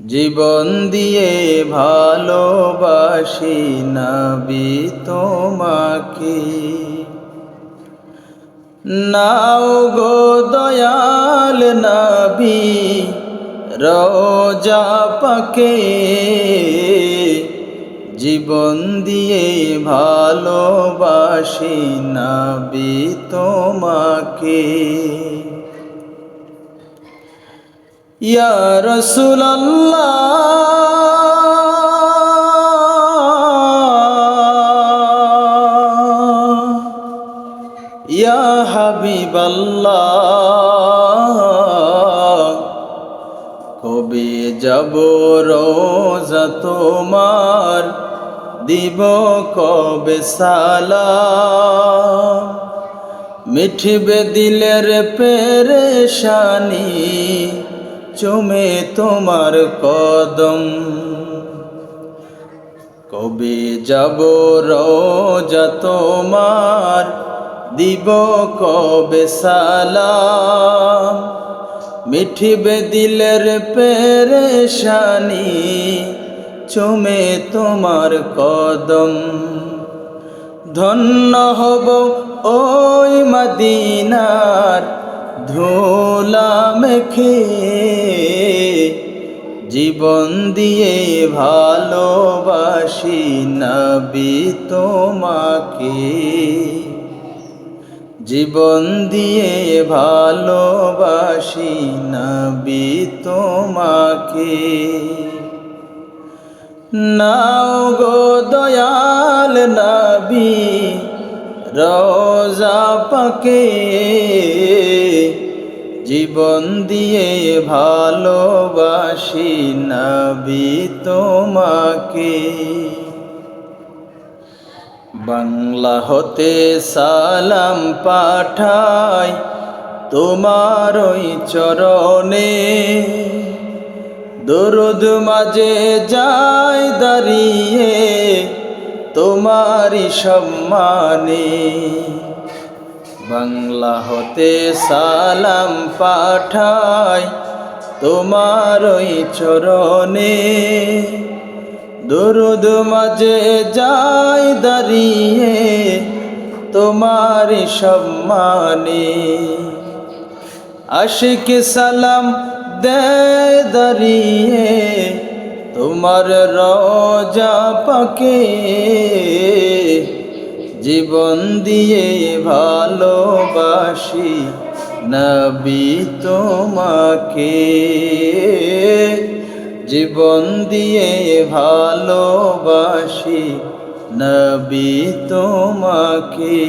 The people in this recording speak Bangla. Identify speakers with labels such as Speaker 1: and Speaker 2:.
Speaker 1: জীবন দিয়ে ভালোবাসি নবী তোমাকে। নাও গো দয়াল নবী রোজা পাকে, জীবন দিয়ে ভালোবাসি নবী তোমাকে। ইয়া রাসূলুল্লাহ ইয়া হাবিবাল্লাহ, কবে যাব রোজা তোমার, দিব কবে সালাম, মিঠবে দিলের পেরেশানি, চুমে তোমার কদম। কবে যাব রোজা তোমার, দিব কবে সালাম, মিঠবে দিলের পেরেশানি, চুমে তোমার কদম। ধন্য হব ওই মদিনার ধুলা মেখে, জীবন দিয়ে ভালোবাসি নবী তোমাকে। জীবন দিয়ে ভালোবাসি নবী তোমাকে। নাও গো দয়াল নবী রোজা পাকে, জীবন দিয়ে ভালোবাসি নবী তোমাকে। বাংলা হতে সালাম পাঠাই তোমার ওই চরণে, দরুদ মাঝে যায় দাঁড়িয়ে তোমারি সম্মানে। বাংলা হতে সালাম পাঠাই তোমার ওই চরণে, দরুদ মাঝে যায় দাঁড়িয়ে তোমারি সম্মানে। আশিক সালাম দেয় দাঁড়িয়ে তোমার রোজা পাকে, জীবন দিয়ে ভালোবাসি নবী তোমাকে। জীবন দিয়ে ভালোবাসি নবী তোমাকে।